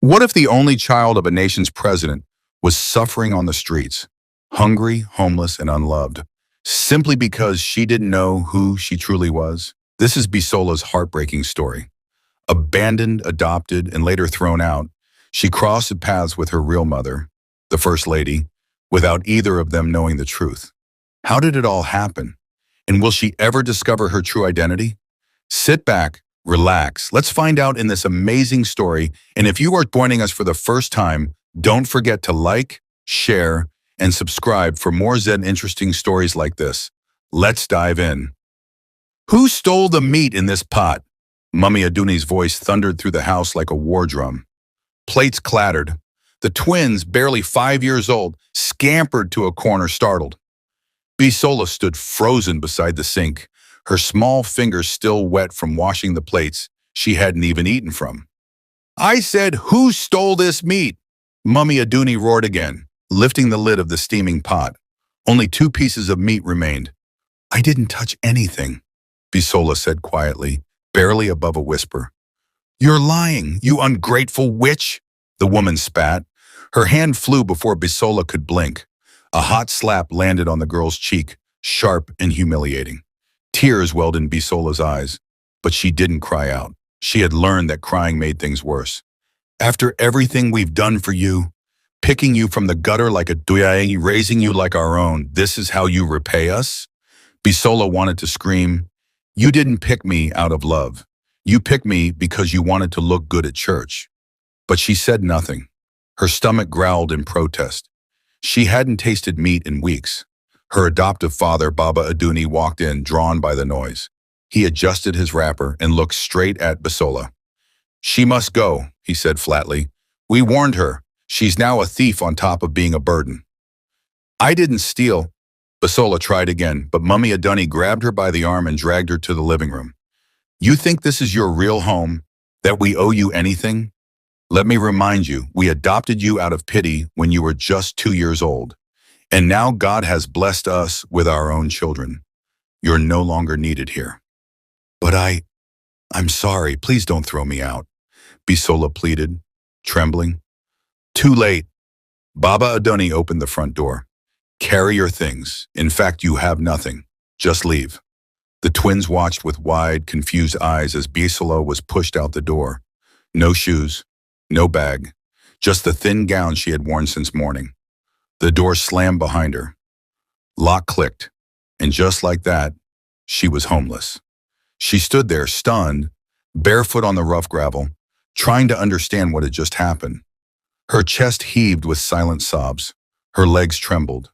What if the only child of a nation's president was suffering on the streets, hungry, homeless, and unloved, simply because she didn't know who she truly was? This is Bisola's heartbreaking story. Abandoned, adopted, and later thrown out, she crossed paths with her real mother, the First Lady, without either of them knowing the truth. How did it all happen? And will she ever discover her true identity? Sit back, relax. Let's find out in this amazing story. And if you are joining us for the first time, don't forget to like, share, and subscribe for more Zen interesting stories like this. Let's dive in. Who stole the meat in this pot? Mummy Aduni's voice thundered through the house like a war drum. Plates clattered. The twins, barely 5 years old, scampered to a corner startled. Bisola stood frozen beside the sink, her small fingers still wet from washing the plates she hadn't even eaten from. I said, who stole this meat? Mummy Aduni roared again, lifting the lid of the steaming pot. Only 2 pieces of meat remained. I didn't touch anything, Bisola said quietly, barely above a whisper. You're lying, you ungrateful witch, the woman spat. Her hand flew before Bisola could blink. A hot slap landed on the girl's cheek, sharp and humiliating. Tears welled in Bisola's eyes, but she didn't cry out. She had learned that crying made things worse. After everything we've done for you, picking you from the gutter like a duyai, raising you like our own, this is how you repay us? Bisola wanted to scream, you didn't pick me out of love. You picked me because you wanted to look good at church. But she said nothing. Her stomach growled in protest. She hadn't tasted meat in weeks. Her adoptive father, Baba Aduni, walked in, drawn by the noise. He adjusted his wrapper and looked straight at Bisola. She must go, he said flatly. We warned her. She's now a thief on top of being a burden. I didn't steal. Bisola tried again, but Mummy Aduni grabbed her by the arm and dragged her to the living room. You think this is your real home? That we owe you anything? Let me remind you, we adopted you out of pity when you were just 2 years old. And now God has blessed us with our own children. You're no longer needed here. But I'm sorry, please don't throw me out, Bisola pleaded, trembling. Too late. Baba Aduni opened the front door. Carry your things. In fact, you have nothing. Just leave. The twins watched with wide, confused eyes as Bisola was pushed out the door. No shoes, no bag, just the thin gown she had worn since morning. The door slammed behind her. Lock clicked, and just like that, she was homeless. She stood there, stunned, barefoot on the rough gravel, trying to understand what had just happened. Her chest heaved with silent sobs. Her legs trembled.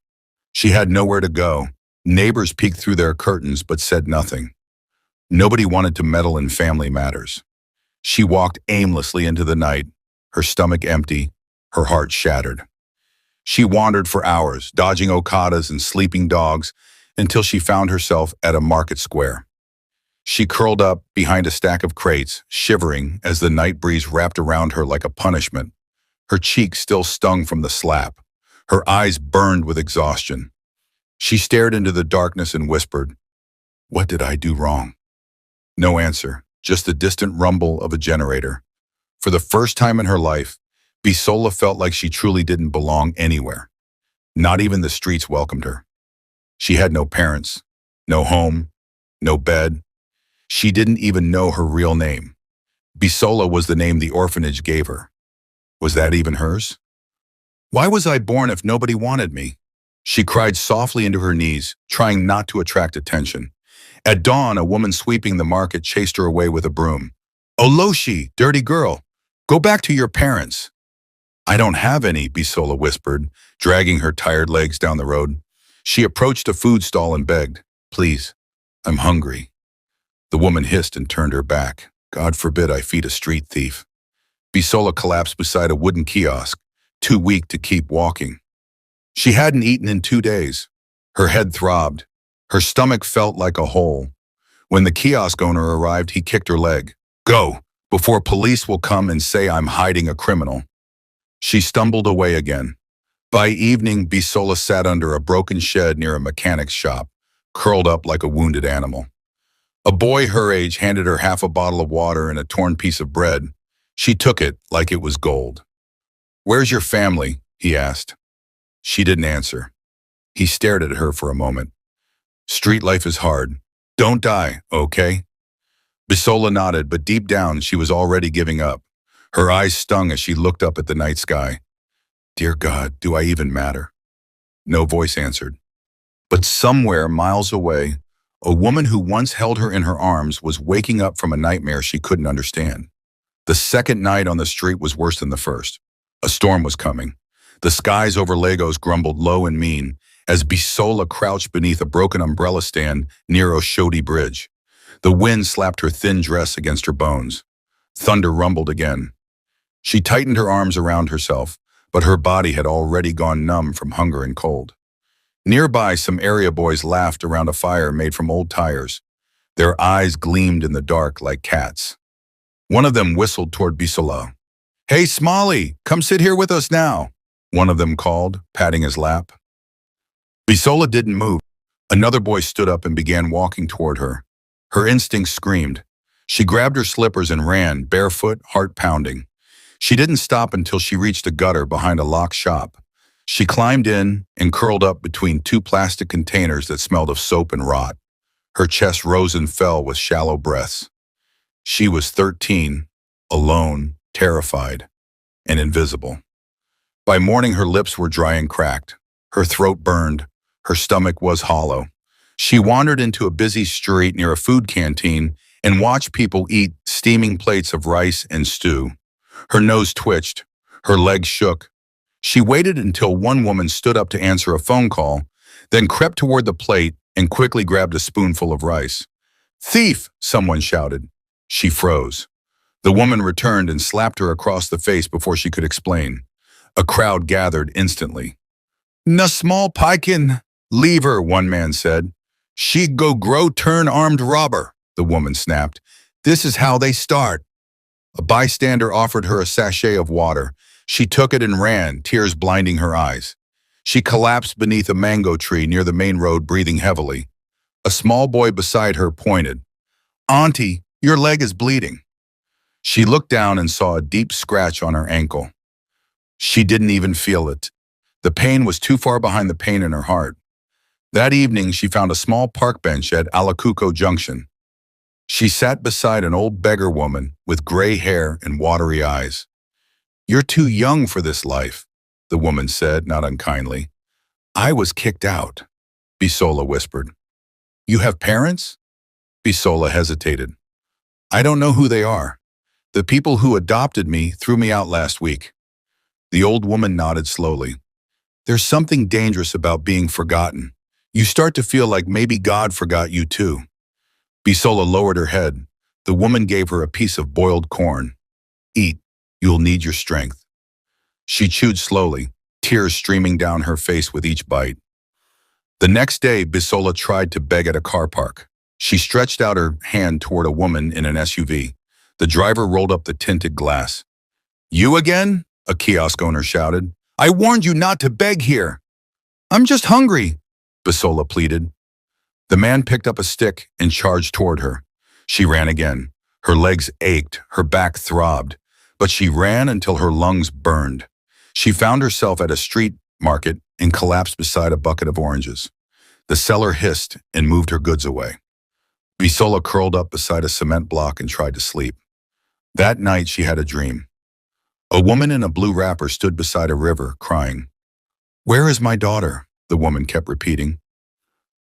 She had nowhere to go. Neighbors peeked through their curtains but said nothing. Nobody wanted to meddle in family matters. She walked aimlessly into the night, her stomach empty, her heart shattered. She wandered for hours, dodging okadas and sleeping dogs, until she found herself at a market square. She curled up behind a stack of crates, shivering as the night breeze wrapped around her like a punishment. Her cheek still stung from the slap. Her eyes burned with exhaustion. She stared into the darkness and whispered, "What did I do wrong?" No answer, just the distant rumble of a generator. For the first time in her life, Bisola felt like she truly didn't belong anywhere. Not even the streets welcomed her. She had no parents, no home, no bed. She didn't even know her real name. Bisola was the name the orphanage gave her. Was that even hers? Why was I born if nobody wanted me? She cried softly into her knees, trying not to attract attention. At dawn, a woman sweeping the market chased her away with a broom. "Oloshi, dirty girl, go back to your parents." I don't have any, Bisola whispered, dragging her tired legs down the road. She approached a food stall and begged, "Please, I'm hungry." The woman hissed and turned her back. God forbid I feed a street thief. Bisola collapsed beside a wooden kiosk, too weak to keep walking. She hadn't eaten in 2 days. Her head throbbed. Her stomach felt like a hole. When the kiosk owner arrived, he kicked her leg. "Go, before police will come and say I'm hiding a criminal." She stumbled away again. By evening, Bisola sat under a broken shed near a mechanic's shop, curled up like a wounded animal. A boy her age handed her half a bottle of water and a torn piece of bread. She took it like it was gold. "Where's your family?" he asked. She didn't answer. He stared at her for a moment. "Street life is hard. Don't die, okay?" Bisola nodded, but deep down she was already giving up. Her eyes stung as she looked up at the night sky. "Dear God, do I even matter?" No voice answered. But somewhere, miles away, a woman who once held her in her arms was waking up from a nightmare she couldn't understand. The second night on the street was worse than the first. A storm was coming. The skies over Lagos grumbled low and mean as Bisola crouched beneath a broken umbrella stand near Oshodi Bridge. The wind slapped her thin dress against her bones. Thunder rumbled again. She tightened her arms around herself, but her body had already gone numb from hunger and cold. Nearby, some area boys laughed around a fire made from old tires. Their eyes gleamed in the dark like cats. One of them whistled toward Bisola. "Hey, Smalley, come sit here with us now," one of them called, patting his lap. Bisola didn't move. Another boy stood up and began walking toward her. Her instincts screamed. She grabbed her slippers and ran, barefoot, heart pounding. She didn't stop until she reached a gutter behind a locked shop. She climbed in and curled up between two plastic containers that smelled of soap and rot. Her chest rose and fell with shallow breaths. She was 13, alone, terrified, and invisible. By morning, her lips were dry and cracked. Her throat burned. Her stomach was hollow. She wandered into a busy street near a food canteen and watched people eat steaming plates of rice and stew. Her nose twitched. Her legs shook. She waited until one woman stood up to answer a phone call, then crept toward the plate and quickly grabbed a spoonful of rice. "Thief!" someone shouted. She froze. The woman returned and slapped her across the face before she could explain. A crowd gathered instantly. "Na small pikin, leave her," one man said. "She go grow turn armed robber," the woman snapped. "This is how they start." A bystander offered her a sachet of water. She took it and ran, tears blinding her eyes. She collapsed beneath a mango tree near the main road, breathing heavily. A small boy beside her pointed. "Auntie, your leg is bleeding." She looked down and saw a deep scratch on her ankle. She didn't even feel it. The pain was too far behind the pain in her heart. That evening, she found a small park bench at Alakuko Junction. She sat beside an old beggar woman with gray hair and watery eyes. "You're too young for this life," the woman said, not unkindly. "I was kicked out," Bisola whispered. "You have parents?" Bisola hesitated. "I don't know who they are. The people who adopted me threw me out last week." The old woman nodded slowly. "There's something dangerous about being forgotten. You start to feel like maybe God forgot you too." Bisola lowered her head. The woman gave her a piece of boiled corn. "Eat. You'll need your strength." She chewed slowly, tears streaming down her face with each bite. The next day, Bisola tried to beg at a car park. She stretched out her hand toward a woman in an SUV. The driver rolled up the tinted glass. "You again?" a kiosk owner shouted. "I warned you not to beg here." "I'm just hungry," Bisola pleaded. The man picked up a stick and charged toward her. She ran again. Her legs ached, her back throbbed, but she ran until her lungs burned. She found herself at a street market and collapsed beside a bucket of oranges. The seller hissed and moved her goods away. Bisola curled up beside a cement block and tried to sleep. That night she had a dream. A woman in a blue wrapper stood beside a river, crying. "Where is my daughter?" the woman kept repeating.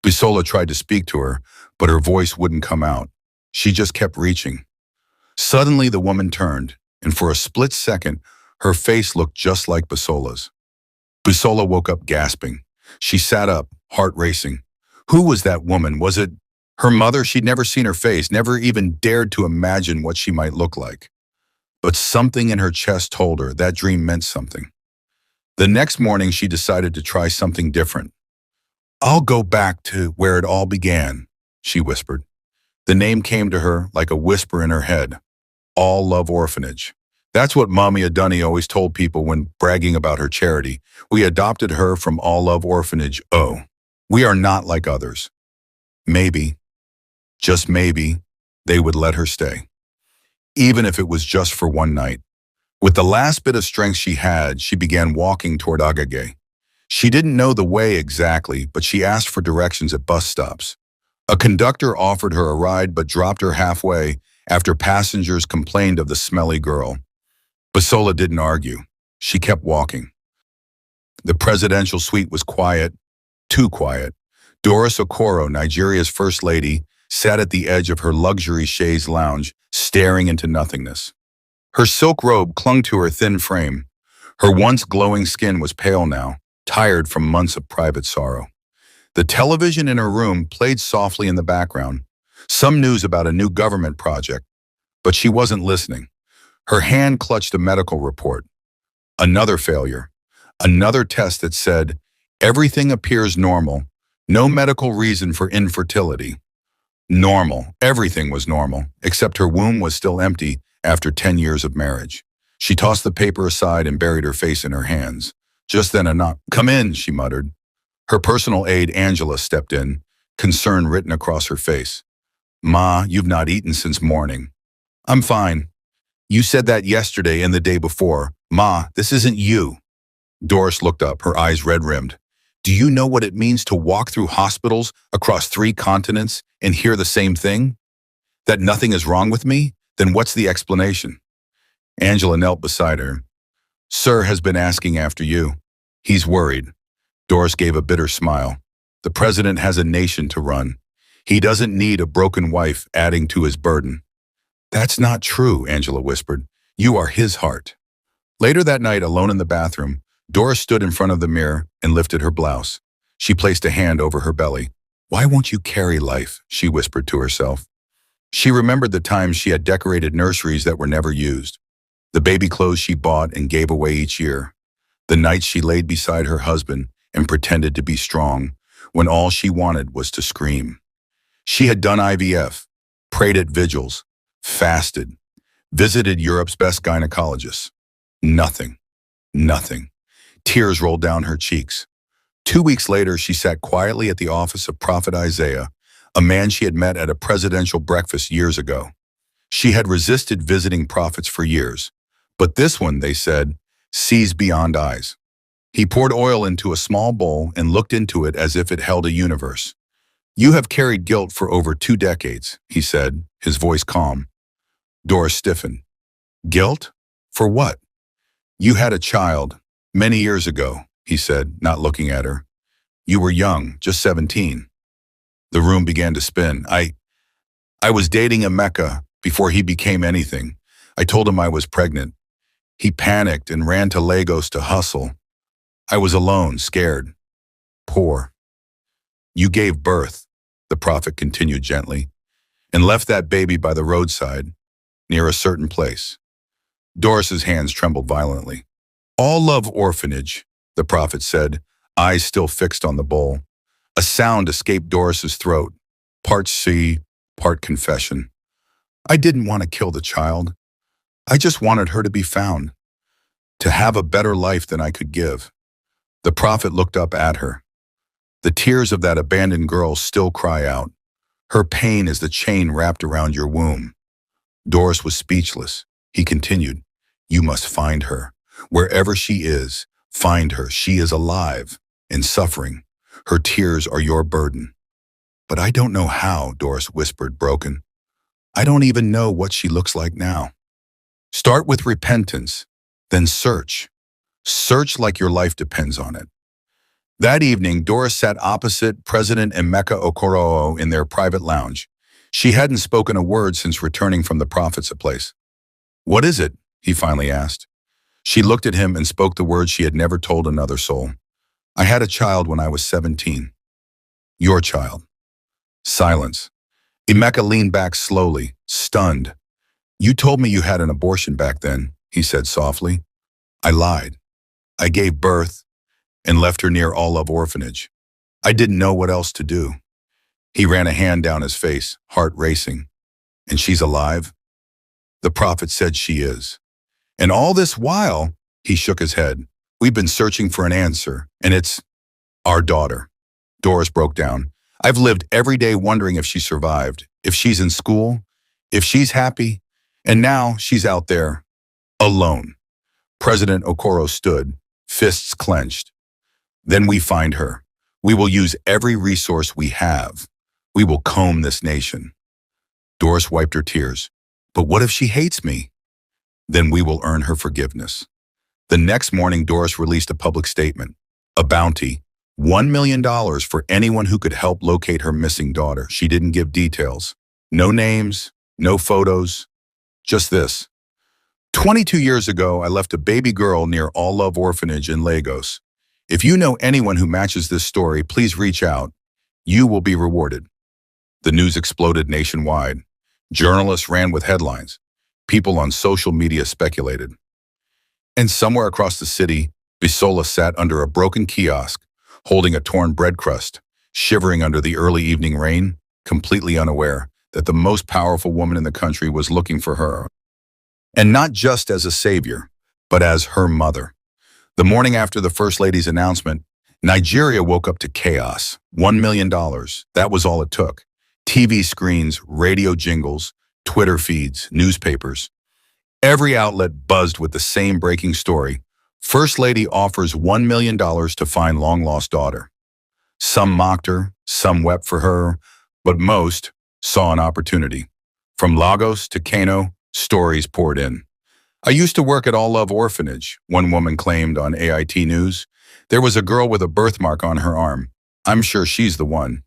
Bisola tried to speak to her, but her voice wouldn't come out. She just kept reaching. Suddenly the woman turned, and for a split second, her face looked just like Bisola's. Bisola woke up gasping. She sat up, heart racing. Who was that woman? Was it her mother? She'd never seen her face, never even dared to imagine what she might look like. But something in her chest told her that dream meant something. The next morning, she decided to try something different. "I'll go back to where it all began," she whispered. The name came to her like a whisper in her head. All Love Orphanage. That's what Mommy Adunni always told people when bragging about her charity. "We adopted her from All Love Orphanage. Oh, we are not like others." Maybe, just maybe, they would let her stay. Even if it was just for one night. With the last bit of strength she had, she began walking toward Agege. She didn't know the way exactly, but she asked for directions at bus stops. A conductor offered her a ride but dropped her halfway after passengers complained of the smelly girl. Bisola didn't argue. She kept walking. The presidential suite was quiet, too quiet. Doris Okoro, Nigeria's first lady, sat at the edge of her luxury chaise lounge, staring into nothingness. Her silk robe clung to her thin frame. Her once glowing skin was pale now, tired from months of private sorrow. The television in her room played softly in the background, some news about a new government project, but she wasn't listening. Her hand clutched a medical report. Another failure. Another test that said, everything appears normal. No medical reason for infertility. Normal. Everything was normal, except her womb was still empty after 10 years of marriage. She tossed the paper aside and buried her face in her hands. Just then a knock. "Come in," she muttered. Her personal aide, Angela, stepped in, concern written across her face. "Ma, you've not eaten since morning." "I'm fine. You said that yesterday and the day before. Ma, this isn't you." Doris looked up, her eyes red-rimmed. "Do you know what it means to walk through hospitals across 3 continents and hear the same thing? That nothing is wrong with me? Then what's the explanation?" Angela knelt beside her. "Sir has been asking after you. He's worried." Doris gave a bitter smile. "The president has a nation to run. He doesn't need a broken wife adding to his burden." "That's not true," Angela whispered. "You are his heart." Later that night, alone in the bathroom, Doris stood in front of the mirror and lifted her blouse. She placed a hand over her belly. "Why won't you carry life?" she whispered to herself. She remembered the times she had decorated nurseries that were never used, the baby clothes she bought and gave away each year, the nights she laid beside her husband and pretended to be strong when all she wanted was to scream. She had done IVF, prayed at vigils, fasted, visited Europe's best gynecologists. Nothing. Nothing. Tears rolled down her cheeks. 2 weeks later, she sat quietly at the office of Prophet Isaiah, a man she had met at a presidential breakfast years ago. She had resisted visiting prophets for years, but this one, they said, sees beyond eyes. He poured oil into a small bowl and looked into it as if it held a universe. "You have carried guilt for over 2 decades, he said, his voice calm. Doris stiffened. "Guilt? For what?" "You had a child, many years ago," he said, not looking at her. "You were young, just 17. The room began to spin. I was dating Emeka before he became anything. I told him I was pregnant. He panicked and ran to Lagos to hustle. I was alone, scared, poor. You gave birth," the prophet continued gently, "and left that baby by the roadside, near a certain place." Doris's hands trembled violently. "All love orphanage," the prophet said, eyes still fixed on the bowl. A sound escaped Doris's throat, part sea, part confession. "I didn't want to kill the child. I just wanted her to be found, to have a better life than I could give." The prophet looked up at her. "The tears of that abandoned girl still cry out. Her pain is the chain wrapped around your womb." Doris was speechless. He continued, "You must find her. Wherever she is, find her. She is alive and suffering. Her tears are your burden." "But I don't know how," Doris whispered, broken. "I don't even know what she looks like now." "Start with repentance, then search. Search like your life depends on it." That evening, Doris sat opposite President Emeka Okorowo in their private lounge. She hadn't spoken a word since returning from the prophet's place. "What is it?" he finally asked. She looked at him and spoke the words she had never told another soul. "I had a child when I was 17. Your child." Silence. Emeka leaned back slowly, stunned. "You told me you had an abortion back then," he said softly. "I lied. I gave birth and left her near All Love Orphanage. I didn't know what else to do." He ran a hand down his face, heart racing. "And she's alive?" "The prophet said she is." "And all this while," he shook his head, "we've been searching for an answer, and it's our daughter." Doris broke down. "I've lived every day wondering if she survived, if she's in school, if she's happy, and now she's out there, alone." President Okoro stood, fists clenched. Then we find her. We will use every resource we have. We will comb this nation. Doris wiped her tears. But what if she hates me? Then we will earn her forgiveness. The next morning, Doris released a public statement. A bounty, $1 million for anyone who could help locate her missing daughter. She didn't give details. No names, no photos, just this. 22 years ago, I left a baby girl near All Love Orphanage in Lagos. If you know anyone who matches this story, please reach out. You will be rewarded. The news exploded nationwide. Journalists ran with headlines. People on social media speculated. And somewhere across the city, Bisola sat under a broken kiosk, holding a torn bread crust, shivering under the early evening rain, completely unaware that the most powerful woman in the country was looking for her. And not just as a savior, but as her mother. The morning after the First Lady's announcement, Nigeria woke up to chaos. $1 million, that was all it took. TV screens, radio jingles, Twitter feeds, newspapers. Every outlet buzzed with the same breaking story. First Lady offers $1 million to find long-lost daughter. Some mocked her, some wept for her, but most saw an opportunity. From Lagos to Kano, stories poured in. I used to work at All Love Orphanage, one woman claimed on AIT News. There was a girl with a birthmark on her arm. I'm sure she's the one.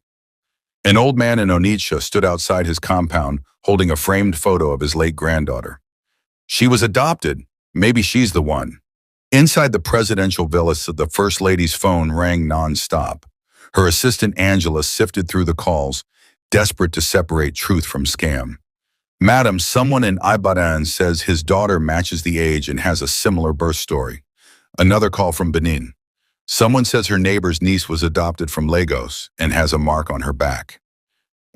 An old man in Onitsha stood outside his compound holding a framed photo of his late granddaughter. She was adopted. Maybe she's the one. Inside the presidential villa, the First Lady's phone rang non-stop. Her assistant Angela sifted through the calls, desperate to separate truth from scam. Madam, someone in Ibadan says his daughter matches the age and has a similar birth story. Another call from Benin. Someone says her neighbor's niece was adopted from Lagos and has a mark on her back.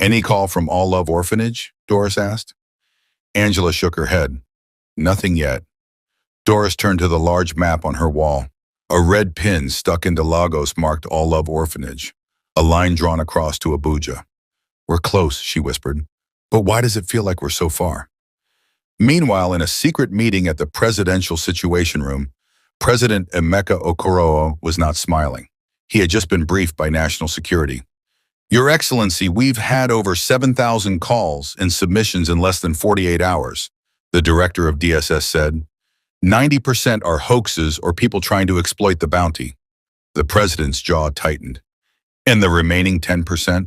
Any call from All Love Orphanage? Doris asked. Angela shook her head. Nothing yet. Doris turned to the large map on her wall. A red pin stuck into Lagos marked All Love Orphanage. A line drawn across to Abuja. We're close, she whispered. But why does it feel like we're so far? Meanwhile, in a secret meeting at the Presidential Situation Room, President Emeka Okorowo was not smiling. He had just been briefed by National Security. Your Excellency, we've had over 7,000 calls and submissions in less than 48 hours, the director of DSS said. 90% are hoaxes or people trying to exploit the bounty. The president's jaw tightened. And the remaining 10%?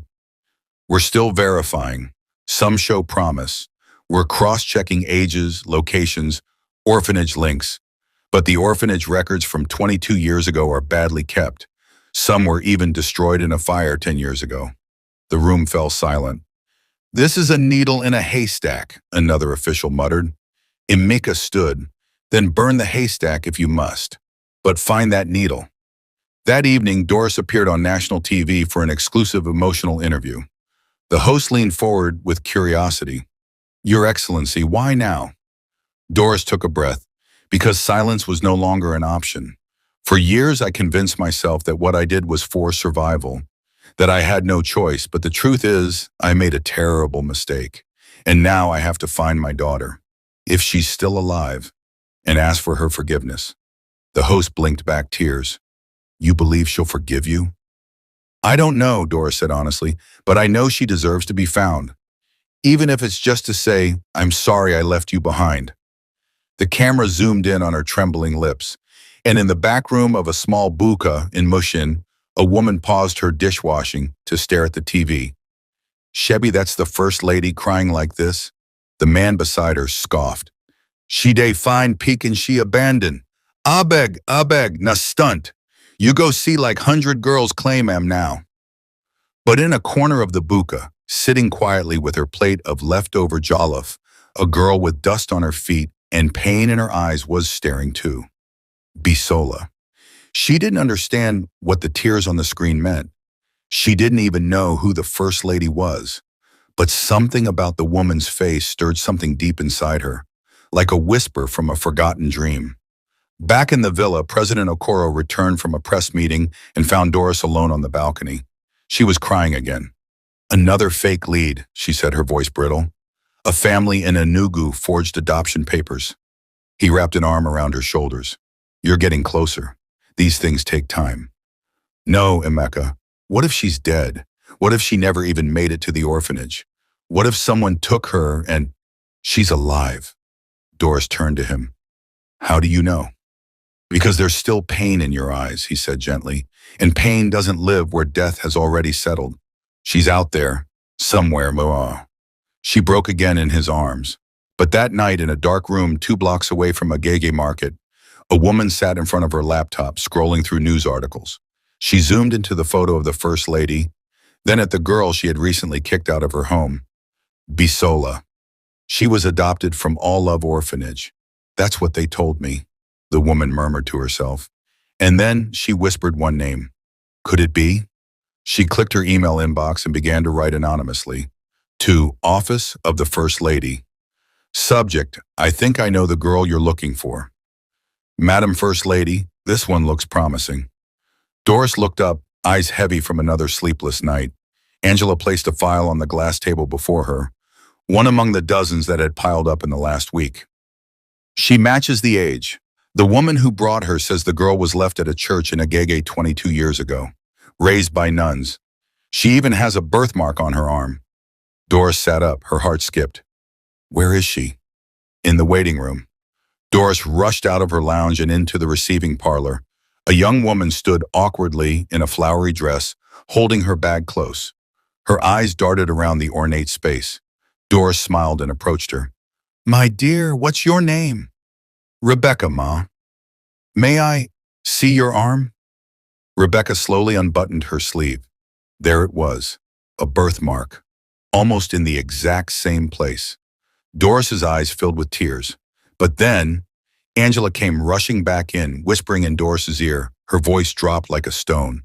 We're still verifying. Some show promise. We're cross-checking ages, locations, orphanage links. But the orphanage records from 22 years ago are badly kept. Some were even destroyed in a fire 10 years ago. The room fell silent. This is a needle in a haystack, another official muttered. Emeka stood. Then burn the haystack if you must. But find that needle. That evening, Doris appeared on national TV for an exclusive emotional interview. The host leaned forward with curiosity. Your Excellency, why now? Doris took a breath, because silence was no longer an option. For years, I convinced myself that what I did was for survival, that I had no choice, but the truth is, I made a terrible mistake. And now I have to find my daughter, if she's still alive, and ask for her forgiveness. The host blinked back tears. You believe she'll forgive you? I don't know, Doris said honestly, but I know she deserves to be found. Even if it's just to say, I'm sorry I left you behind. The camera zoomed in on her trembling lips, and in the back room of a small buka in Mushin, a woman paused her dishwashing to stare at the TV. Shebi, that's the First Lady crying like this? The man beside her scoffed. She dey find peak and she abandon. Abeg, na stunt. You go see like 100 girls claim am now. But in a corner of the buka, sitting quietly with her plate of leftover jollof, a girl with dust on her feet and pain in her eyes was staring too. Bisola. She didn't understand what the tears on the screen meant. She didn't even know who the First Lady was. But something about the woman's face stirred something deep inside her, like a whisper from a forgotten dream. Back in the villa, President Okoro returned from a press meeting and found Doris alone on the balcony. She was crying again. Another fake lead, she said, her voice brittle. A family in Enugu forged adoption papers. He wrapped an arm around her shoulders. You're getting closer. These things take time. No, Emeka. What if she's dead? What if she never even made it to the orphanage? What if someone took her and she's alive? Doris turned to him. How do you know? Because there's still pain in your eyes, he said gently, and pain doesn't live where death has already settled. She's out there, somewhere, Moa. She broke again in his arms. But that night in a dark room 2 blocks away from Agege Market, a woman sat in front of her laptop scrolling through news articles. She zoomed into the photo of the First Lady, then at the girl she had recently kicked out of her home. Bisola. She was adopted from All Love Orphanage. That's what they told me, the woman murmured to herself. And then she whispered one name. Could it be? She clicked her email inbox and began to write anonymously. To Office of the First Lady. Subject, I think I know the girl you're looking for. Madam First Lady, this one looks promising. Doris looked up, eyes heavy from another sleepless night. Angela placed a file on the glass table before her, one among the dozens that had piled up in the last week. She matches the age. The woman who brought her says the girl was left at a church in Agege 22 years ago, raised by nuns. She even has a birthmark on her arm. Doris sat up, her heart skipped. Where is she? In the waiting room. Doris rushed out of her lounge and into the receiving parlor. A young woman stood awkwardly in a flowery dress, holding her bag close. Her eyes darted around the ornate space. Doris smiled and approached her. My dear, what's your name? Rebecca, Ma. May I see your arm? Rebecca slowly unbuttoned her sleeve. There it was, a birthmark, almost in the exact same place. Doris's eyes filled with tears. But then, Angela came rushing back in, whispering in Doris's ear. Her voice dropped like a stone.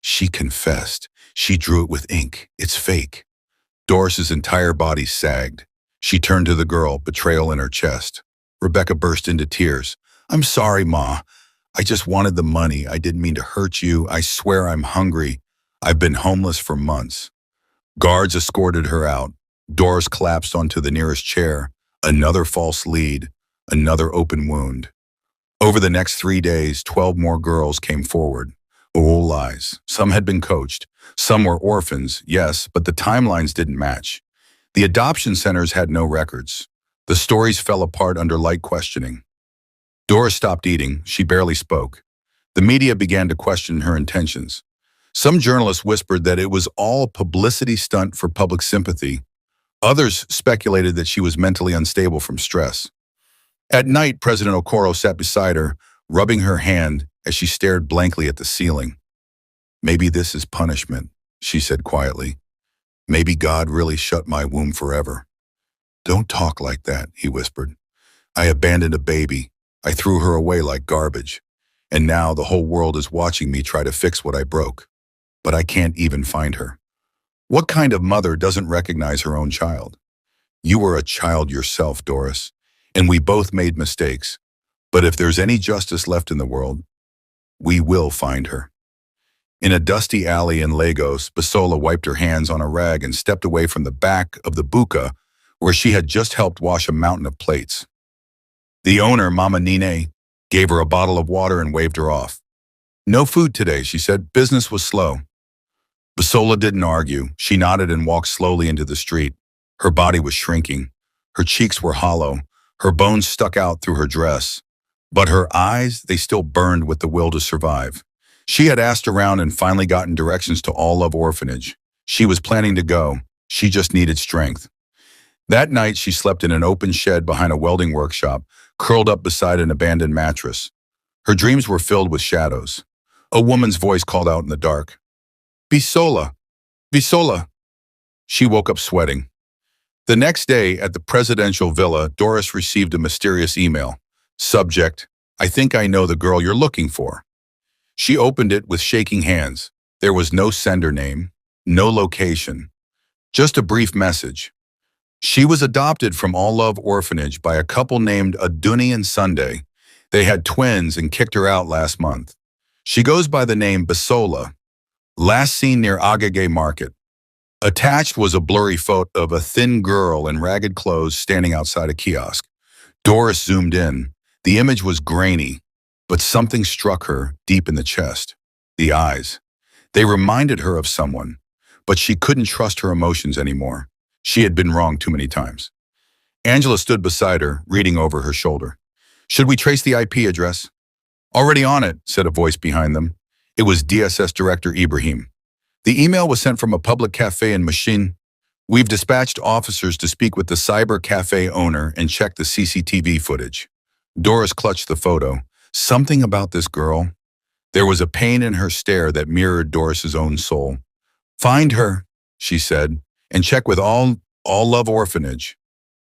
She confessed. She drew it with ink. It's fake. Doris's entire body sagged. She turned to the girl, betrayal in her chest. Rebecca burst into tears. I'm sorry, Ma. I just wanted the money. I didn't mean to hurt you. I swear I'm hungry. I've been homeless for months. Guards escorted her out. Doris collapsed onto the nearest chair. Another false lead. Another open wound. Over the next 3 days, 12 more girls came forward. All lies. Some had been coached. Some were orphans, yes, but the timelines didn't match. The adoption centers had no records. The stories fell apart under light questioning. Doris stopped eating. She barely spoke. The media began to question her intentions. Some journalists whispered that it was all a publicity stunt for public sympathy. Others speculated that she was mentally unstable from stress. At night, President Okoro sat beside her, rubbing her hand as she stared blankly at the ceiling. Maybe this is punishment, she said quietly. Maybe God really shut my womb forever. Don't talk like that, he whispered. I abandoned a baby. I threw her away like garbage. And now the whole world is watching me try to fix what I broke. But I can't even find her. What kind of mother doesn't recognize her own child? You were a child yourself, Doris, and we both made mistakes. But if there's any justice left in the world, we will find her. In a dusty alley in Lagos, Bisola wiped her hands on a rag and stepped away from the back of the buka where she had just helped wash a mountain of plates. The owner, Mama Nine, gave her a bottle of water and waved her off. No food today, she said. Business was slow. Bisola didn't argue. She nodded and walked slowly into the street. Her body was shrinking. Her cheeks were hollow. Her bones stuck out through her dress. But her eyes, they still burned with the will to survive. She had asked around and finally gotten directions to All Love Orphanage. She was planning to go. She just needed strength. That night, she slept in an open shed behind a welding workshop, curled up beside an abandoned mattress. Her dreams were filled with shadows. A woman's voice called out in the dark. Bisola! Bisola! She woke up sweating. The next day, at the presidential villa, Doris received a mysterious email. Subject, I think I know the girl you're looking for. She opened it with shaking hands. There was no sender name, no location, just a brief message. She was adopted from All Love Orphanage by a couple named Aduni and Sunday. They had twins and kicked her out last month. She goes by the name Bisola, last seen near Agege Market. Attached was a blurry photo of a thin girl in ragged clothes standing outside a kiosk. Doris zoomed in. The image was grainy, but something struck her deep in the chest. The eyes. They reminded her of someone, but she couldn't trust her emotions anymore. She had been wrong too many times. Angela stood beside her, reading over her shoulder. "Should we trace the IP address?" "Already on it," said a voice behind them. It was DSS Director Ibrahim. "The email was sent from a public cafe in Machine. We've dispatched officers to speak with the cyber cafe owner and check the CCTV footage." Doris clutched the photo. Something about this girl. There was a pain in her stare that mirrored Doris's own soul. "Find her," she said, "and check with all Love Orphanage."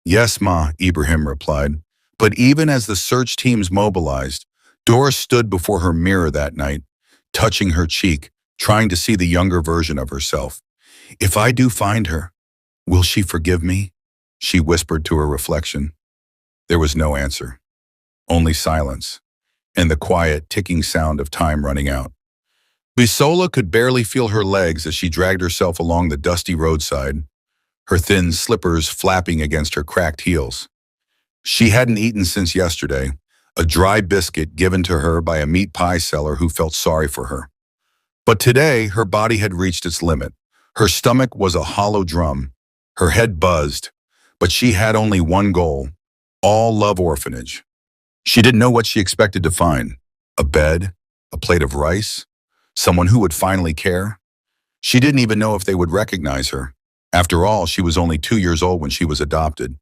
"Yes, Ma," Ibrahim replied. But even as the search teams mobilized, Doris stood before her mirror that night, touching her cheek, trying to see the younger version of herself. "If I do find her, will she forgive me?" she whispered to her reflection. There was no answer, only silence, and the quiet, ticking sound of time running out. Bisola could barely feel her legs as she dragged herself along the dusty roadside, her thin slippers flapping against her cracked heels. She hadn't eaten since yesterday, a dry biscuit given to her by a meat pie seller who felt sorry for her. But today, her body had reached its limit. Her stomach was a hollow drum. Her head buzzed, but she had only one goal: All Love Orphanage. She didn't know what she expected to find. A bed, a plate of rice, someone who would finally care. She didn't even know if they would recognize her. After all, she was only 2 years old when she was adopted.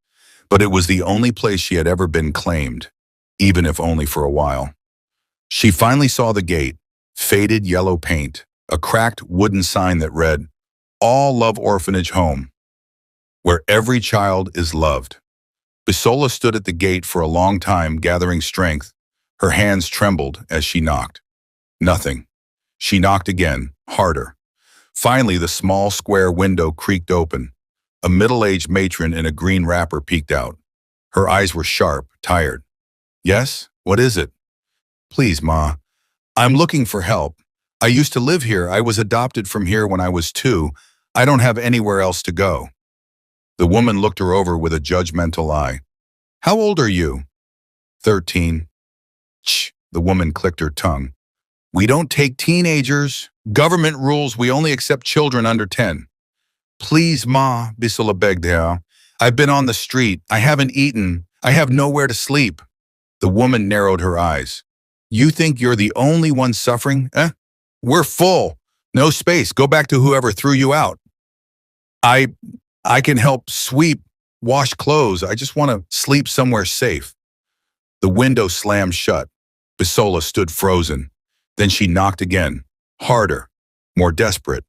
But it was the only place she had ever been claimed, even if only for a while. She finally saw the gate, faded yellow paint, a cracked wooden sign that read, "All Love Orphanage Home, where every child is loved." Bisola stood at the gate for a long time, gathering strength. Her hands trembled as she knocked. Nothing. She knocked again, harder. Finally, the small square window creaked open. A middle-aged matron in a green wrapper peeked out. Her eyes were sharp, tired. "Yes? What is it?" "Please, Ma. I'm looking for help. I used to live here. I was adopted from here when I was 2. I don't have anywhere else to go." The woman looked her over with a judgmental eye. "How old are you?" 13. "Shh," the woman clicked her tongue. "We don't take teenagers. Government rules we only accept children under 10. "Please, Ma," Bisola begged her. "I've been on the street. I haven't eaten. I have nowhere to sleep." The woman narrowed her eyes. "You think you're the only one suffering, eh? We're full. No space. Go back to whoever threw you out. I can help sweep, wash clothes. I just want to sleep somewhere safe." The window slammed shut. Bisola stood frozen. Then she knocked again, harder, more desperate.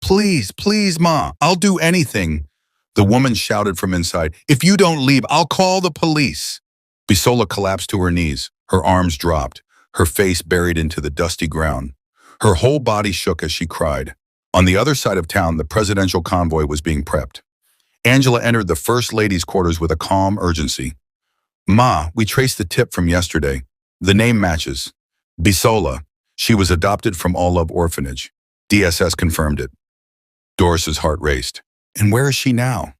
"Please, please, Ma, I'll do anything." The woman shouted from inside, "If you don't leave, I'll call the police." Bisola collapsed to her knees. Her arms dropped, her face buried into the dusty ground. Her whole body shook as she cried. On the other side of town, the presidential convoy was being prepped. Angela entered the First Lady's quarters with a calm urgency. "Ma, we traced the tip from yesterday. The name matches. Bisola. She was adopted from All Love Orphanage. DSS confirmed it." Doris's heart raced. "And where is she now?"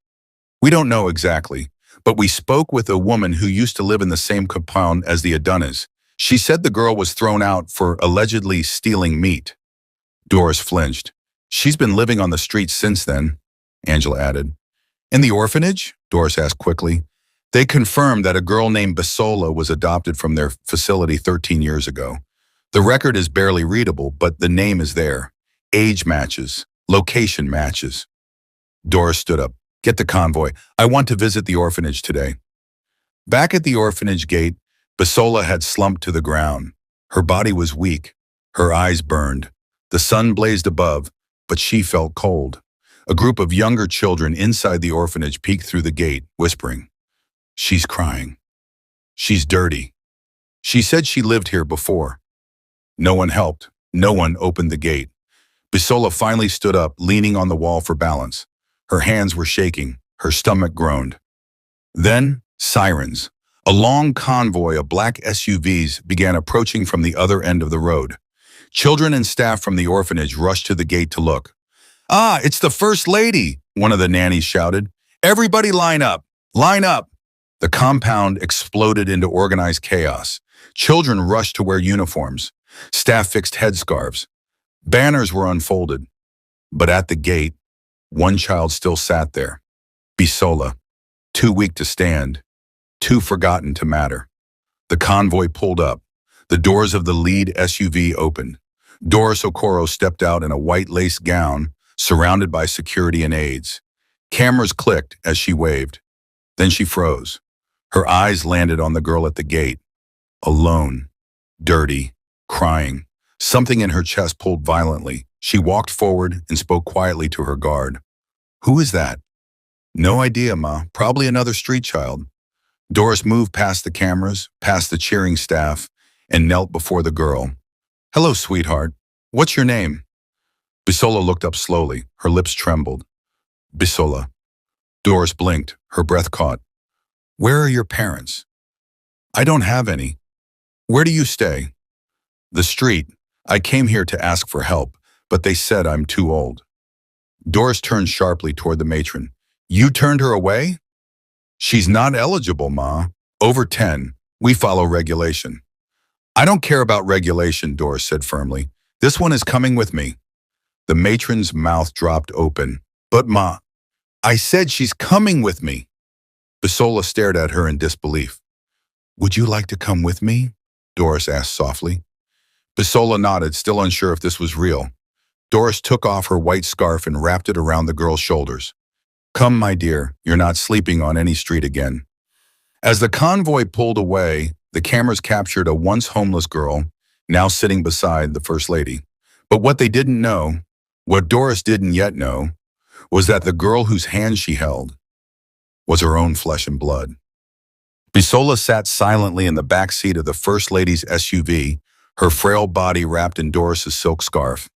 "We don't know exactly, but we spoke with a woman who used to live in the same compound as the Adunas. She said the girl was thrown out for allegedly stealing meat." Doris flinched. "She's been living on the streets since then," Angela added. "In the orphanage?" Doris asked quickly. "They confirmed that a girl named Bisola was adopted from their facility 13 years ago. The record is barely readable, but the name is there. Age matches. Location matches." Doris stood up. "Get the convoy. I want to visit the orphanage today." Back at the orphanage gate, Bisola had slumped to the ground. Her body was weak. Her eyes burned. The sun blazed above, but she felt cold. A group of younger children inside the orphanage peeked through the gate, whispering, "She's crying. She's dirty. She said she lived here before." No one helped. No one opened the gate. Bisola finally stood up, leaning on the wall for balance. Her hands were shaking. Her stomach groaned. Then, sirens. A long convoy of black SUVs began approaching from the other end of the road. Children and staff from the orphanage rushed to the gate to look. "Ah, it's the First Lady," one of the nannies shouted. "Everybody line up! Line up!" The compound exploded into organized chaos. Children rushed to wear uniforms. Staff fixed headscarves. Banners were unfolded. But at the gate, one child still sat there. Bisola, too weak to stand, too forgotten to matter. The convoy pulled up. The doors of the lead SUV opened. Doris Okoro stepped out in a white lace gown, surrounded by security and aides. Cameras clicked as she waved. Then she froze. Her eyes landed on the girl at the gate. Alone, dirty, crying. Something in her chest pulled violently. She walked forward and spoke quietly to her guard. "Who is that?" "No idea, Ma. Probably another street child." Doris moved past the cameras, past the cheering staff, and knelt before the girl. "Hello, sweetheart. What's your name?" Bisola looked up slowly. Her lips trembled. "Bisola." Doris blinked. Her breath caught. "Where are your parents?" "I don't have any." "Where do you stay?" "The street. I came here to ask for help, but they said I'm too old." Doris turned sharply toward the matron. "You turned her away?" "She's not eligible, Ma. Over 10. We follow regulation." "I don't care about regulation," Doris said firmly. "This one is coming with me." The matron's mouth dropped open. "But Ma, I said she's coming with me." Bisola stared at her in disbelief. "Would you like to come with me?" Doris asked softly. Bisola nodded, still unsure if this was real. Doris took off her white scarf and wrapped it around the girl's shoulders. "Come, my dear, you're not sleeping on any street again." As the convoy pulled away, the cameras captured a once homeless girl, now sitting beside the First Lady. But what they didn't know, what Doris didn't yet know, was that the girl whose hand she held was her own flesh and blood. Bisola sat silently in the back seat of the First Lady's SUV, her frail body wrapped in Doris's silk scarf.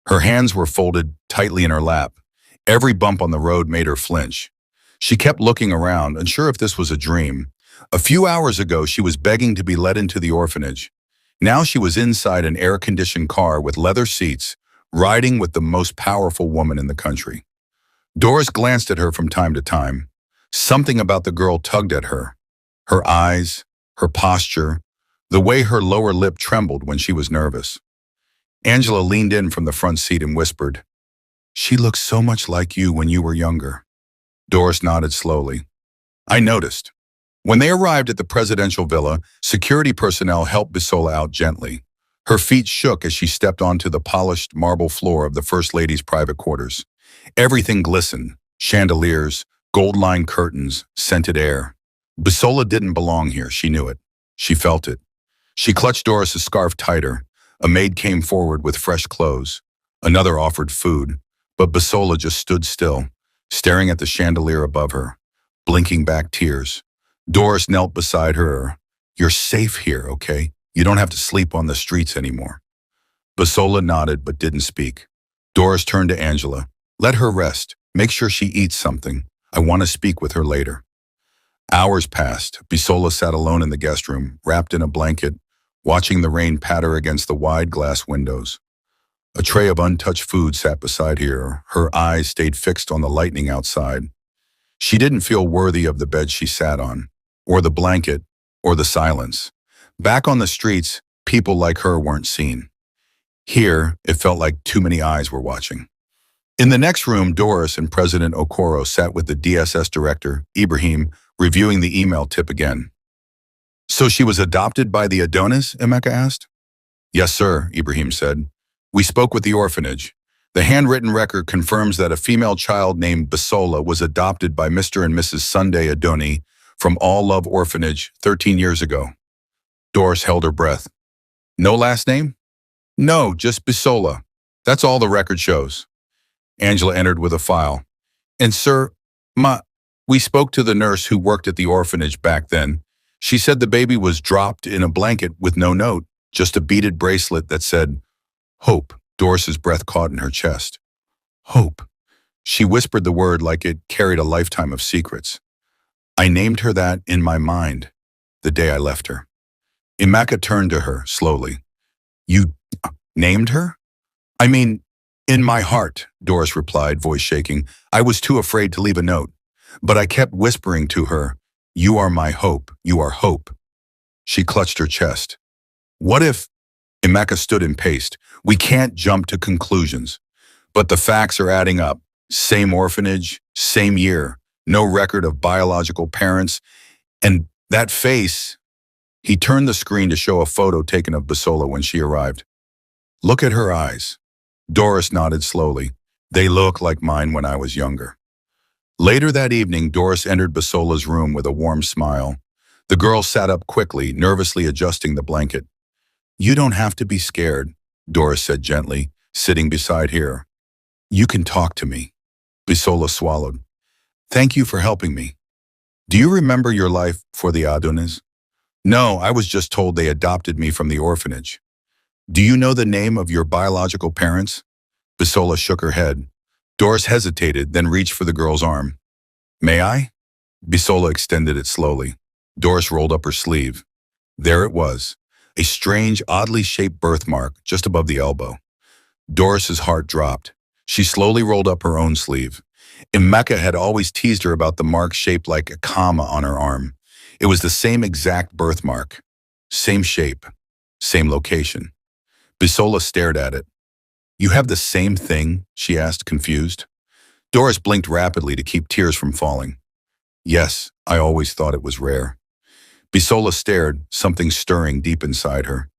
Her hands were folded tightly in her lap. Every bump on the road made her flinch. She kept looking around, unsure if this was a dream. A few hours ago, she was begging to be let into the orphanage. Now she was inside an air-conditioned car with leather seats, riding with the most powerful woman in the country. Doris glanced at her from time to time. Something about the girl tugged at her. Her eyes, her posture, the way her lower lip trembled when she was nervous. Angela leaned in from the front seat and whispered, "She looks so much like you when you were younger." Doris nodded slowly. "I noticed." When they arrived at the presidential villa, security personnel helped Bisola out gently. Her feet shook as she stepped onto the polished marble floor of the First Lady's private quarters. Everything glistened: chandeliers, gold-lined curtains, scented air. Bisola didn't belong here, she knew it. She felt it. She clutched Doris's scarf tighter. A maid came forward with fresh clothes. Another offered food, but Bisola just stood still, staring at the chandelier above her, blinking back tears. Doris knelt beside her. "You're safe here, okay? You don't have to sleep on the streets anymore." Bisola nodded but didn't speak. Doris turned to Angela. "Let her rest. Make sure she eats something. I want to speak with her later." Hours passed. Bisola sat alone in the guest room, wrapped in a blanket, watching the rain patter against the wide glass windows. A tray of untouched food sat beside her. Her eyes stayed fixed on the lightning outside. She didn't feel worthy of the bed she sat on, or the blanket, or the silence. Back on the streets, people like her weren't seen. Here, it felt like too many eyes were watching. In the next room, Doris and President Okoro sat with the DSS director, Ibrahim, reviewing the email tip again. "So she was adopted by the Adonis?" Emeka asked. "Yes, sir," Ibrahim said. "We spoke with the orphanage. The handwritten record confirms that a female child named Bisola was adopted by Mr. and Mrs. Sunday Adoni from All Love Orphanage 13 years ago." Doris held her breath. "No last name?" "No, just Bisola. That's all the record shows." Angela entered with a file. "And sir, we spoke to the nurse who worked at the orphanage back then. She said the baby was dropped in a blanket with no note, just a beaded bracelet that said, 'Hope.'" Doris's breath caught in her chest. "Hope." She whispered the word like it carried a lifetime of secrets. "I named her that in my mind the day I left her." Emeka turned to her slowly. "You named her?" "I mean, in my heart," Doris replied, voice shaking. "I was too afraid to leave a note. But I kept whispering to her, You are my hope. You are hope. She clutched her chest. What if? Emeka stood in pace. We can't jump to conclusions. But the facts are adding up. Same orphanage, same year, no record of biological parents, and that face. He turned the screen to show a photo taken of Bisola when she arrived. Look at her eyes. Doris nodded slowly. They look like mine when I was younger. Later that evening, Doris entered Bisola's room with a warm smile. The girl sat up quickly, nervously adjusting the blanket. You don't have to be scared, Doris said gently, sitting beside her. You can talk to me. Bisola swallowed. Thank you for helping me. Do you remember your life for the Adonis? No, I was just told they adopted me from the orphanage. Do you know the name of your biological parents? Bisola shook her head. Doris hesitated, then reached for the girl's arm. May I? Bisola extended it slowly. Doris rolled up her sleeve. There it was, a strange, oddly shaped birthmark just above the elbow. Doris's heart dropped. She slowly rolled up her own sleeve. Emeka had always teased her about the mark shaped like a comma on her arm. It was the same exact birthmark. Same shape. Same location. Bisola stared at it. You have the same thing? She asked, confused. Doris blinked rapidly to keep tears from falling. Yes, I always thought it was rare. Bisola stared, something stirring deep inside her.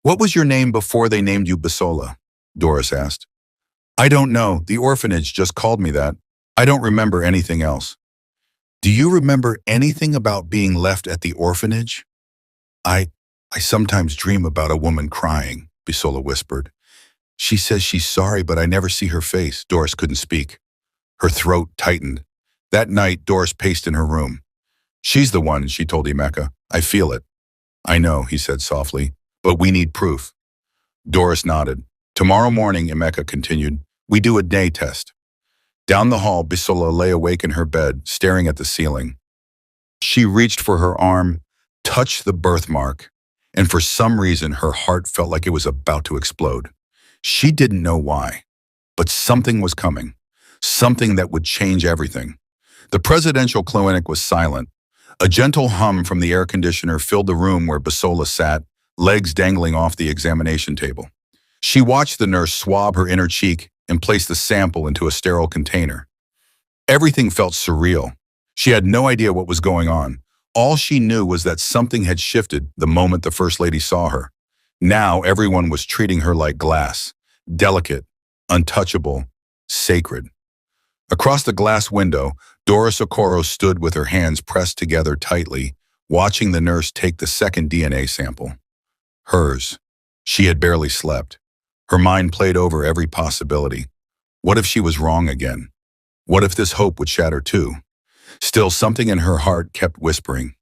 What was your name before they named you Bisola? Doris asked. I don't know. The orphanage just called me that. I don't remember anything else. Do you remember anything about being left at the orphanage? I sometimes dream about a woman crying, Bisola whispered. She says she's sorry, but I never see her face. Doris couldn't speak. Her throat tightened. That night, Doris paced in her room. She's the one, she told Emeka. I feel it. I know, he said softly, but we need proof. Doris nodded. Tomorrow morning, Emeka continued, we do a day test. Down the hall, Bisola lay awake in her bed, staring at the ceiling. She reached for her arm, touched the birthmark, and for some reason her heart felt like it was about to explode. She didn't know why, but something was coming, something that would change everything. The presidential clinic was silent. A gentle hum from the air conditioner filled the room where Bisola sat, legs dangling off the examination table. She watched the nurse swab her inner cheek and place the sample into a sterile container. Everything felt surreal. She had no idea what was going on. All she knew was that something had shifted the moment the First Lady saw her. Now everyone was treating her like glass, delicate, untouchable, sacred. Across the glass window, Doris Okoro stood with her hands pressed together tightly, watching the nurse take the second DNA sample. Hers. She had barely slept. Her mind played over every possibility. What if she was wrong again? What if this hope would shatter too? Still, something in her heart kept whispering,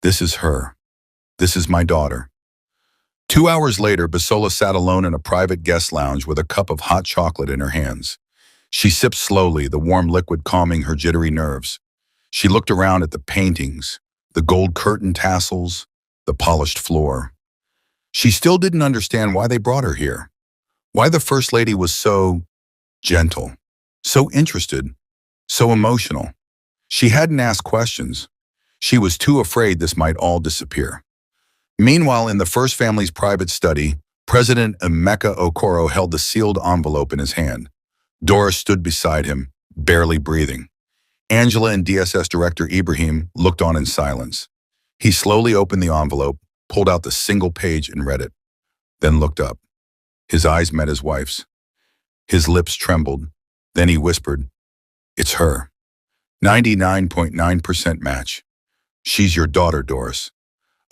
this is her. This is my daughter. 2 hours later, Bisola sat alone in a private guest lounge with a cup of hot chocolate in her hands. She sipped slowly, the warm liquid calming her jittery nerves. She looked around at the paintings, the gold curtain tassels, the polished floor. She still didn't understand why they brought her here. Why the First Lady was so gentle, so interested, so emotional. She hadn't asked questions. She was too afraid this might all disappear. Meanwhile, in the First Family's private study, President Emeka Okoro held the sealed envelope in his hand. Doris stood beside him, barely breathing. Angela and DSS Director Ibrahim looked on in silence. He slowly opened the envelope, pulled out the single page and read it, then looked up. His eyes met his wife's. His lips trembled. Then he whispered, it's her. 99.9% match. She's your daughter, Doris.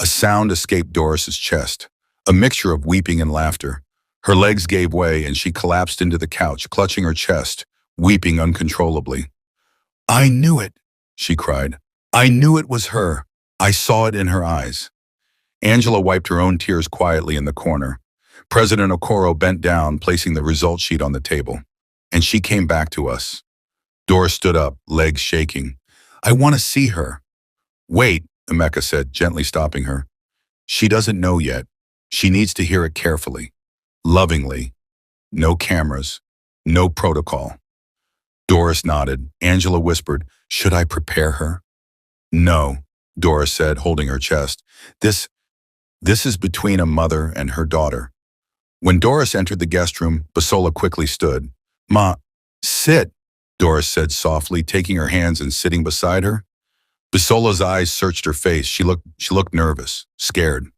A sound escaped Doris's chest, a mixture of weeping and laughter. Her legs gave way and she collapsed into the couch, clutching her chest, weeping uncontrollably. I knew it, she cried. I knew it was her. I saw it in her eyes. Angela wiped her own tears quietly in the corner. President Okoro bent down, placing the result sheet on the table. And she came back to us. Doris stood up, legs shaking. I want to see her. Wait, Emeka said, gently stopping her. She doesn't know yet. She needs to hear it carefully, lovingly. No cameras, no protocol. Doris nodded. Angela whispered, should I prepare her? No, Doris said, holding her chest. This, this is between a mother and her daughter. When Doris entered the guest room, Bisola quickly stood. Ma, sit, Doris said softly, taking her hands and sitting beside her. Bisola's eyes searched her face. She looked nervous, scared.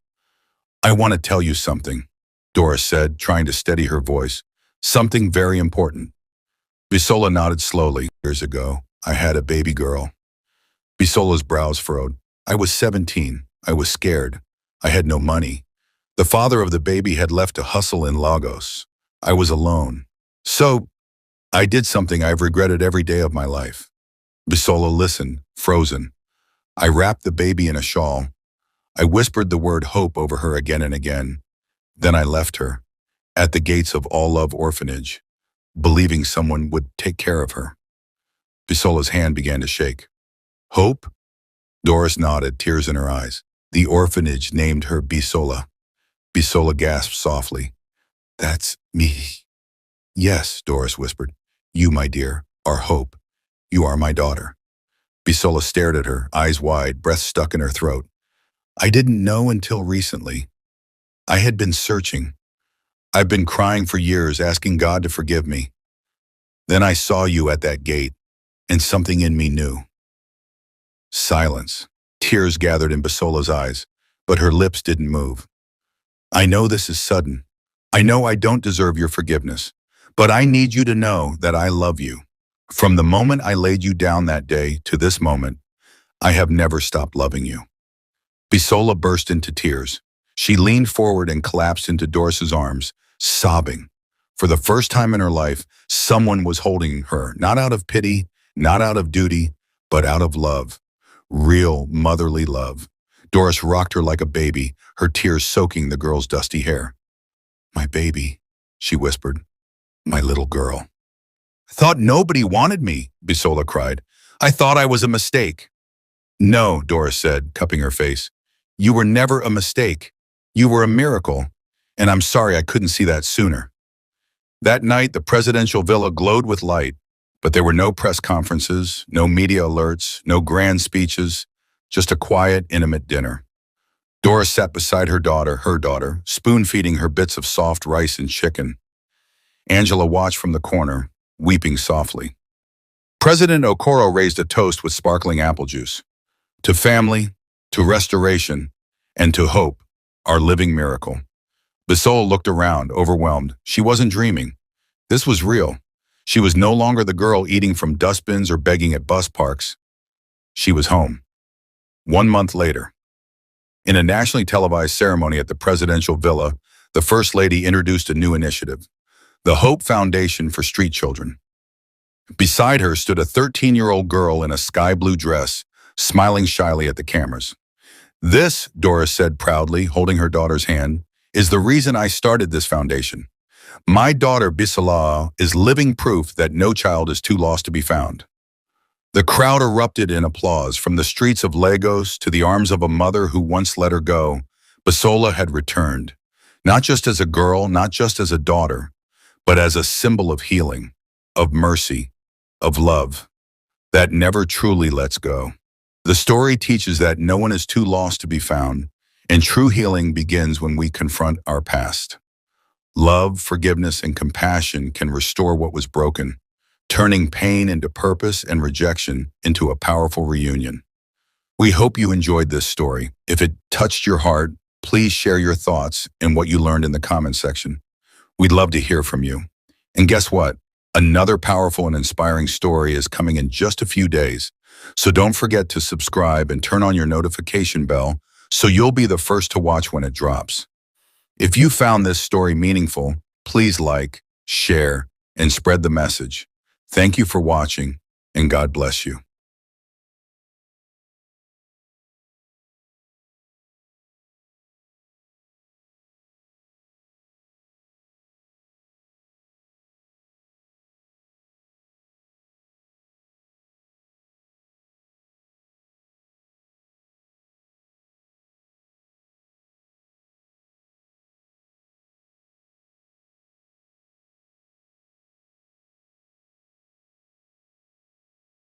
I want to tell you something, Doris said, trying to steady her voice. Something very important. Bisola nodded slowly. Years ago, I had a baby girl. Bisola's brows furrowed. I was 17. I was scared. I had no money. The father of the baby had left to hustle in Lagos. I was alone. So, I did something I've regretted every day of my life. Bisola listened, frozen. I wrapped the baby in a shawl. I whispered the word hope over her again and again. Then I left her, at the gates of All Love Orphanage, believing someone would take care of her. Bisola's hand began to shake. Hope? Doris nodded, tears in her eyes. The orphanage named her Bisola. Bisola gasped softly. That's me. Yes, Doris whispered. You, my dear, are hope. You are my daughter. Bisola stared at her, eyes wide, breath stuck in her throat. I didn't know until recently. I had been searching. I've been crying for years, asking God to forgive me. Then I saw you at that gate, and something in me knew. Silence. Tears gathered in Bisola's eyes, but her lips didn't move. I know this is sudden. I know I don't deserve your forgiveness, but I need you to know that I love you. From the moment I laid you down that day to this moment, I have never stopped loving you. Bisola burst into tears. She leaned forward and collapsed into Doris's arms, sobbing. For the first time in her life, someone was holding her, not out of pity, not out of duty, but out of love. Real motherly love. Doris rocked her like a baby, her tears soaking the girl's dusty hair. My baby, she whispered. My little girl. I thought nobody wanted me, Bisola cried. I thought I was a mistake. No, Doris said, cupping her face. You were never a mistake. You were a miracle, and I'm sorry I couldn't see that sooner. That night, the presidential villa glowed with light, but there were no press conferences, no media alerts, no grand speeches, just a quiet, intimate dinner. Doris sat beside her daughter, spoon-feeding her bits of soft rice and chicken. Angela watched from the corner, weeping softly. President Okoro raised a toast with sparkling apple juice. To family, to restoration, and to hope, our living miracle. Bisola looked around, overwhelmed. She wasn't dreaming. This was real. She was no longer the girl eating from dustbins or begging at bus parks. She was home. 1 month later, in a nationally televised ceremony at the presidential villa, the First Lady introduced a new initiative, the Hope Foundation for Street Children. Beside her stood a 13-year-old girl in a sky blue dress, smiling shyly at the cameras. This, Doris said proudly, holding her daughter's hand, is the reason I started this foundation. My daughter Bisola is living proof that no child is too lost to be found. The crowd erupted in applause. From the streets of Lagos to the arms of a mother who once let her go, Bisola had returned, not just as a girl, not just as a daughter, but as a symbol of healing, of mercy, of love, that never truly lets go. The story teaches that no one is too lost to be found, and true healing begins when we confront our past. Love, forgiveness, and compassion can restore what was broken, turning pain into purpose and rejection into a powerful reunion. We hope you enjoyed this story. If it touched your heart, please share your thoughts and what you learned in the comment section. We'd love to hear from you. And guess what? Another powerful and inspiring story is coming in just a few days. So don't forget to subscribe and turn on your notification bell so you'll be the first to watch when it drops. If you found this story meaningful, please like, share, and spread the message. Thank you for watching, and God bless you.